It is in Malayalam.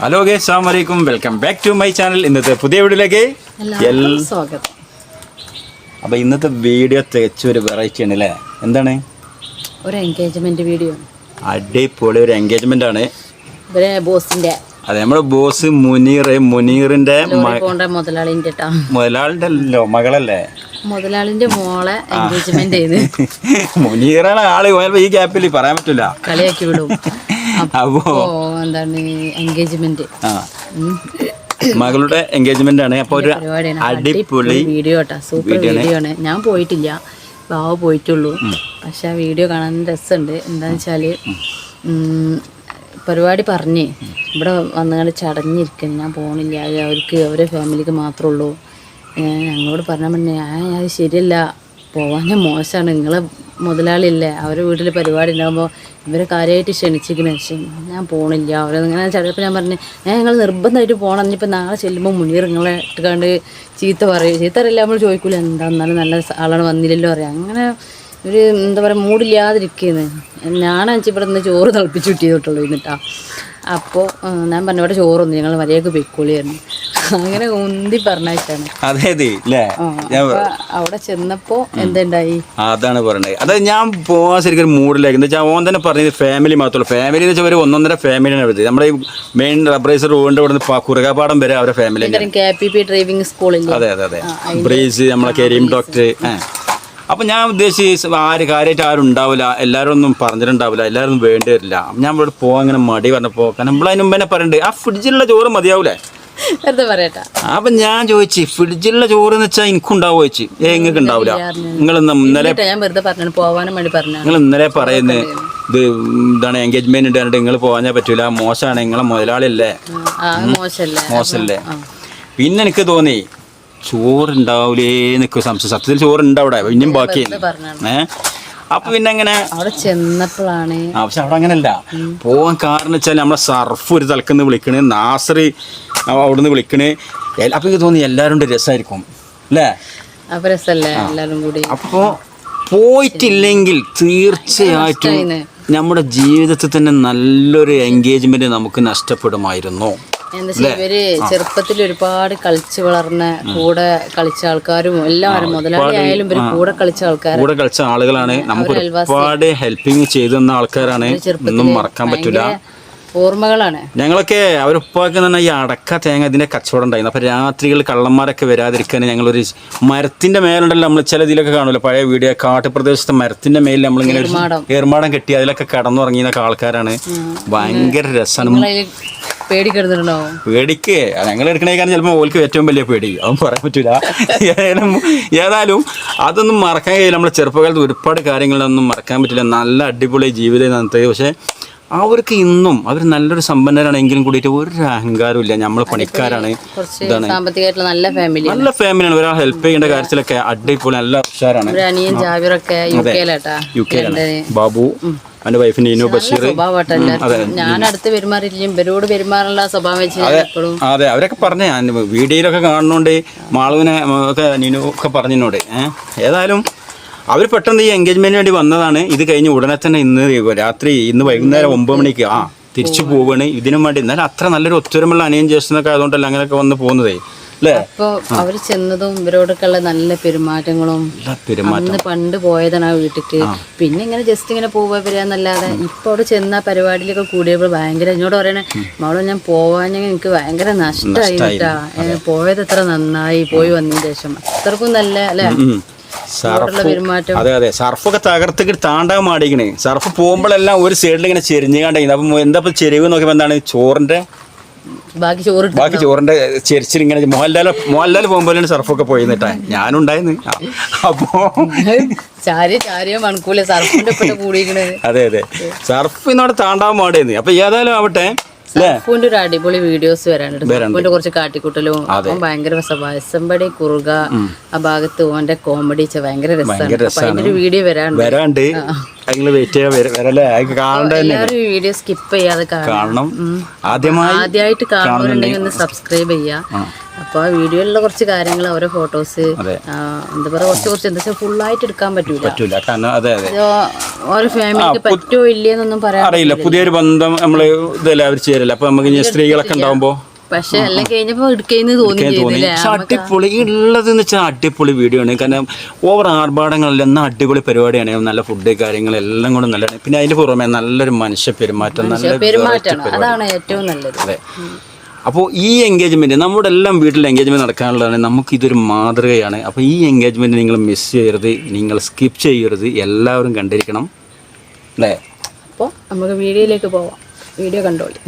ഹലോ ഗൈസ്, അസ്സലാമു അലൈക്കും. Welcome back to my channel. ഇന്നത്തെ പുതിയ വീഡിയോയിലേക്ക് സ്വാഗതം. അപ്പോൾ ഇന്നത്തെ വീഡിയോ തികച്ചൊരു വെറൈറ്റി ആണ് അല്ലേ? എന്താണ്? ഒരു എൻഗേജ്മെന്റ് വീഡിയോ. അടിപൊളി ഒരു എൻഗേജ്മെന്റ് ആണ്. ഇവരെ ബോസിന്റെ, അതെ, നമ്മുടെ ബോസ് മുനീറിന്റെ മുതലാളിന്റെ മകളല്ലേ, മുതലാളിന്റെ മോളെ എൻഗേജ്മെന്റ് ചെയ്ത് മുനീറാണ് ആള് പോയപ്പോ ഈ ഗ്യാപ്പിൽ പറയാൻ പറ്റില്ല, കളിയാക്കി വിടും. അപ്പോ എന്താണ് എൻഗേജ്മെന്റ്, മകളുടെ എൻഗേജ്മെന്റ് ആണ്. അപ്പൊ ഒരു അടിപൊളി വീഡിയോ കേട്ടോ, സൂപ്പർ വീഡിയോ ആണ്. ഞാൻ പോയിട്ടില്ല, ബാവ പോയിട്ടുള്ളൂ. പക്ഷെ ആ വീഡിയോ കാണാൻ രസമുണ്ട്. എന്താന്ന് വെച്ചാല് പരിപാടി പറഞ്ഞ് ഇവിടെ വന്നുകൊണ്ട് ചടഞ്ഞിരിക്കണം, ഞാൻ പോകണില്ല, അവർക്ക് അവരെ ഫാമിലിക്ക് മാത്രമേ ഉള്ളൂ. ഞങ്ങളോട് പറഞ്ഞാൽ പിന്നെ അത് ശരിയല്ല, പോകാൻ മോശമാണ്, നിങ്ങളെ മുതലാളിയില്ലേ, അവരെ വീട്ടിൽ പരിപാടി ഉണ്ടാകുമ്പോൾ ഇവരെ കാര്യമായിട്ട് ക്ഷണിച്ചിരിക്കണേ, പക്ഷേ ഞാൻ പോകണില്ല. അവരിങ്ങനെ ചടയപ്പോൾ ഞാൻ പറഞ്ഞു, നിങ്ങൾ നിർബന്ധമായിട്ട് പോകണം, ഇനിയിപ്പോൾ നാളെ ചെല്ലുമ്പോൾ മുനീർ നിങ്ങളെ ഇട്ടുകാണ്ട് ചീത്ത പറയും. ചീത്ത അറിയില്ല, നമ്മൾ ചോദിക്കൂല, എന്താ എന്നാലും നല്ല ആളാണ് വന്നില്ലല്ലോ അറിയാം. അങ്ങനെ ഒരു എന്താ പറയുക, മൂടില്ലാതിരിക്കുന്നത്. ഞാനാണെന്ന് ഇവിടെ നിന്ന് ചോറ് തിളപ്പിച്ച് കിട്ടിയതുള്ളൂ എന്നിട്ടാ. അപ്പോൾ ഞാൻ പറഞ്ഞു, ഇവിടെ ചോറൊന്നും ഞങ്ങൾ മര്യാദക്ക് പൊയ്ക്കോളിയായിരുന്നു. അങ്ങനെ ഉന്തി പറഞ്ഞായിട്ടാണ്. അവിടെ ചെന്നപ്പോ എന്തുണ്ടായി അതാണ് പറയണത്. അതായത് ഞാൻ പോകാൻ ശരിക്കും മൂഡിലേക്ക്, എന്താ വെച്ചാൽ ഓൻ തന്നെ പറഞ്ഞത് ഫാമിലി മാത്രമല്ല. ഫാമിലി എന്ന് വെച്ചാൽ ഒരു 1.5 ഫാമിലിയാണ് വരുന്നത്. നമ്മുടെ ഈ മെയിൻ റബ്രൈസർ റോഡിന്റെ ഇവിടെ നിന്ന് കുറുകാപ്പാടം വരെ അവരുടെ ഫാമിലി. KPP ഡ്രൈവിംഗ് സ്കൂളിൽ. അതെ അതെ അതെ, ബ്രേസ്, നമ്മളെ കരീം ഡോക്ടർ. അപ്പം ഞാൻ ഉദ്ദേശിച്ച് കാര്യമായിട്ട് ആരും ഉണ്ടാവില്ല, എല്ലാവരും ഒന്നും പറഞ്ഞിട്ടുണ്ടാവില്ല, എല്ലാവരും ഒന്നും വേണ്ടി വരില്ല. ഞാൻ ഇവിടെ പോകാൻ അങ്ങനെ മടി പറഞ്ഞപ്പോൾ, കാരണം നമ്മളതിന് മുമ്പ് തന്നെ പറയുന്നുണ്ട്, ആ ഫ്രിഡ്ജിലുള്ള ചോറ് മതിയാവൂലേ? അപ്പൊ ഞാൻ ചോദിച്ചു, ഫ്രിഡ്ജിലുള്ള ചോറ് എന്ന് വെച്ചാൽ എനിക്കുണ്ടാവുക ചോദിച്ചു. നിങ്ങൾക്ക് ഉണ്ടാവില്ല, നിങ്ങൾ ഇന്നലെ പറയുന്നത് ഇത് എന്താണ് എൻഗേജ്മെന്റ് ഉണ്ട്, നിങ്ങൾ പോകാൻ പറ്റൂല, മോശമാണ്, നിങ്ങളെ മുതലാളിയല്ലേ, മോശമല്ലേ. പിന്നെ എനിക്ക് തോന്നി ചോറുണ്ടാവൂലേ എന്നൊക്കെ സംശയം. സത്യത്തിൽ ചോറുണ്ടാവിടെ, ഇനിയും ബാക്കിയാണ്. അപ്പൊ പിന്നെ അങ്ങനെ അവിടെ ചെന്നപ്പോഴാണ്, പക്ഷെ അവിടെ അങ്ങനെയല്ല പോവാൻ കാരണം വെച്ചാൽ നമ്മളെ സർഫ് ഒരു തലക്കുന്ന് വിളിക്കണ്, നാസറി അവിടുന്ന് വിളിക്കണ്. അപ്പൊ എനിക്ക് തോന്നി എല്ലാവരും രസമായിരിക്കും അല്ലേ? അപ്പോ പോയിട്ടില്ലെങ്കിൽ തീർച്ചയായിട്ടും നമ്മുടെ ജീവിതത്തിൽ തന്നെ നല്ലൊരു എൻഗേജ്മെന്റ് നമുക്ക് നഷ്ടപ്പെടുമായിരുന്നു. ഇവര് ചെറുപ്പത്തിൽ ഒരുപാട് കളിച്ചു വളർന്ന, കൂടെ കളിച്ച ആൾക്കാരും എല്ലാവരും, മുതലാളി ആയാലും ഇവര് കൂടെ കളിച്ച ആളുകളാണ്. നമുക്ക് ഒരുപാട് ഹെൽപ്പിങ് ചെയ്തു തന്ന ആൾക്കാരാണ്. ഒന്നും മറക്കാൻ പറ്റൂല, ഓർമ്മകളാണ്. ഞങ്ങളൊക്കെ അവരുപ്പാക്ക് തന്നെ ഈ അടക്ക തേങ്ങ ഇതിന്റെ കച്ചവടം ഉണ്ടായിരുന്നു. അപ്പൊ രാത്രികളിൽ കള്ളന്മാരൊക്കെ വരാതിരിക്കാൻ ഞങ്ങളൊരു മരത്തിന്റെ മേലുണ്ടല്ലോ, നമ്മൾ ചില ഇതിലൊക്കെ കാണുമല്ലോ പഴയ വീഡിയോ, കാട്ടുപ്രദേശത്തെ മരത്തിന്റെ മേലിൽ നമ്മളിങ്ങനെ ഏർമാടം കെട്ടി അതിലൊക്കെ കടന്നുറങ്ങിയ ആൾക്കാരാണ്. ഭയങ്കര രസമാണ്. പേടിക്ക് ഞങ്ങൾ എടുക്കണേക്കാണ് ചിലപ്പോൾ ഓൾക്ക് ഏറ്റവും വലിയ പേടി, അതൊന്നും പറയാൻ പറ്റൂല. ഏതായാലും അതൊന്നും മറക്കാൻ കഴിയില്ല. നമ്മുടെ ചെറുപ്പകാലത്ത് ഒരുപാട് കാര്യങ്ങളൊന്നും മറക്കാൻ പറ്റില്ല. നല്ല അടിപൊളി ജീവിതം നടത്തിയത്. പക്ഷെ അവർക്ക് ഇന്നും അവർ നല്ലൊരു സമ്പന്നരാണെങ്കിലും കൂടിയിട്ട് ഒരു അഹങ്കാരവും ഇല്ല. നമ്മൾ പണിക്കാരാണ്, ഇതാണ് നല്ല ഫാമിലിയാണ്. ഒരാൾ ഹെൽപ്പ് ചെയ്യേണ്ട കാര്യത്തിലൊക്കെ അടിപൊളി, നല്ല ഉഷാറാണ്. യു കെയിലാണ് ബാബു, അവന്റെ വൈഫ് നീനു ബഷീർ. ഞാൻ അടുത്ത് പെരുമാറിയില്ല, ഇവരോട് പെരുമാറാനുള്ള സ്വഭാവം വെച്ച്. അതെ, അവരൊക്കെ പറഞ്ഞ വീഡിയോയിലൊക്കെ കാണുന്നോണ്ട് മാളുവിനെ ഒക്കെ നീനു ഒക്കെ പറഞ്ഞോട്. ഏതായാലും അവർ പെട്ടെന്ന് ഈ എൻഗേജ്മെന്റിന് വേണ്ടി വന്നതാണ്. ഇത് കഴിഞ്ഞ് ഉടനെ തന്നെ ഇന്ന് വൈകുന്നേരം 9 മണിക്ക് തിരിച്ചു പോവുകയാണ് ഇതിനും വേണ്ടി. എന്നാലും അത്ര നല്ലൊരു ഒത്തൊരുമുള്ള അനിയൻ ജ്യേഷ്ഠനൊക്കെ ആയതുകൊണ്ടല്ല അങ്ങനെയൊക്കെ വന്ന് പോകുന്നതേ അല്ലേ? അപ്പൊ അവര് ചെന്നതും ഇവരോടൊക്കെ ഉള്ള നല്ല പെരുമാറ്റങ്ങളും, അന്ന് പണ്ട് പോയതാണ് ആ വീട്ടിക്ക്. പിന്നെ ഇങ്ങനെ ജസ്റ്റ് ഇങ്ങനെ പോവാ വരാന്നല്ലാതെ ഇപ്പൊ അവിടെ ചെന്ന പരിപാടിയിലൊക്കെ കൂടിയപ്പോൾ ഭയങ്കര എന്നോട് പറയണേ, മോളെ ഞാൻ പോവാനെങ്കിൽ എനിക്ക് ഭയങ്കര നഷ്ടമായിട്ടാ, പോയത് എത്ര നന്നായി, പോയി വന്നതിന് ശേഷം അത്രക്കും നല്ല അല്ലെ അതെ അതെ. സർഫൊക്കെ തകർത്തിട്ട് താണ്ടാൻ മാടിക്കണേ. സർഫ് പോകുമ്പോഴെല്ലാം ഒരു സൈഡിൽ ഇങ്ങനെ ചെരിഞ്ഞു കണ്ടിരിക്കുന്നത്. അപ്പം എന്താ ചെരിവ് നോക്കിയപ്പോ എന്താണ്, ചോറിന്റെ ബാക്കി ചോറിന്റെ ചെരിച്ചിൽ ഇങ്ങനെ മോഹൻലാൽ പോകുമ്പോഴാണ് സർഫൊക്കെ പോയിട്ടാ ഞാനുണ്ടായിരുന്നു. അപ്പോ അതെ അതെ, സർഫ് ഇന്നോടെ താണ്ടാൻ മാടിയെന്ന്. അപ്പൊ ഏതായാലും ആവട്ടെ, ഒരു അടിപൊളി വീഡിയോസ് വരാനുണ്ട്. കുറച്ച് കാട്ടിക്കൂട്ടലും ഭയങ്കര വയസ്സമ്പടി കുറുക ആ ഭാഗത്ത് ഓന്റെ കോമഡി ഭയങ്കര രസമാണ്. വീഡിയോ വരാണ്ട് നിങ്ങൾ വെയിറ്റ് ചെയ്യാൻ വരല്ലേ കാണേണ്ട തന്നെ എല്ലാവരും വീഡിയോ സ്കിപ്പ് ചെയ്യാതെ കാണണം. ആദ്യമായിട്ട് കാണുന്നുണ്ടെങ്കിൽ ഒന്ന് സബ്സ്ക്രൈബ് ചെയ്യുക. അപ്പോൾ ആ വീഡിയോയിലുള്ള കുറച്ച് കാര്യങ്ങൾ ഓരോ ഫോട്ടോസ് എന്താ പറയുക കുറച്ച് എന്താ വെച്ചാൽ ഫുള്ളായിട്ട് എടുക്കാൻ പറ്റൂല. കാരണം അതെ ഓരോ ഫാമിലിക്ക് പറ്റുമോ ഇല്ലയെന്നൊന്നും പറയാൻ അറിയില്ല. പുതിയൊരു ബന്ധം നമ്മള് ഇതല്ല അവർ ചേരല്ല. അപ്പൊ നമുക്ക് ഇനി സ്ത്രീകളൊക്കെ ഉണ്ടാവുമ്പോ പക്ഷെ എല്ലാം കഴിഞ്ഞപ്പോ എടുക്കേന്ന് തോന്നി. അടിപൊളി ഉള്ളതെന്ന് വെച്ചാൽ അടിപൊളി വീഡിയോ ആണ്. കാരണം ഓവർ ആർഭാടങ്ങളില്ല, എന്നാൽ അടിപൊളി പരിപാടിയാണ്. നല്ല ഫുഡ് കാര്യങ്ങളെല്ലാം കൂടെ നല്ലതാണ്. പിന്നെ അതിന് പുറമെ നല്ലൊരു മനുഷ്യ പെരുമാറ്റം, നല്ല പെരുമാറ്റമാണ്, അതാണ് ഏറ്റവും നല്ലത്. അതെ. അപ്പോൾ ഈ എൻഗേജ്മെൻറ്റ് നമ്മുടെ എല്ലാം വീട്ടിൽ എൻഗേജ്മെൻറ്റ് നടക്കാനുള്ളതാണ്. നമുക്കിതൊരു മാതൃകയാണ്. അപ്പോൾ ഈ എൻഗേജ്മെൻറ്റ് നിങ്ങൾ മിസ് ചെയ്യരുത്, നിങ്ങൾ സ്കിപ്പ് ചെയ്യരുത്, എല്ലാവരും കണ്ടിരിക്കണം അല്ലേ. അപ്പോൾ നമുക്ക് വീഡിയോയിലേക്ക് പോവാം. വീഡിയോ കണ്ടോളി.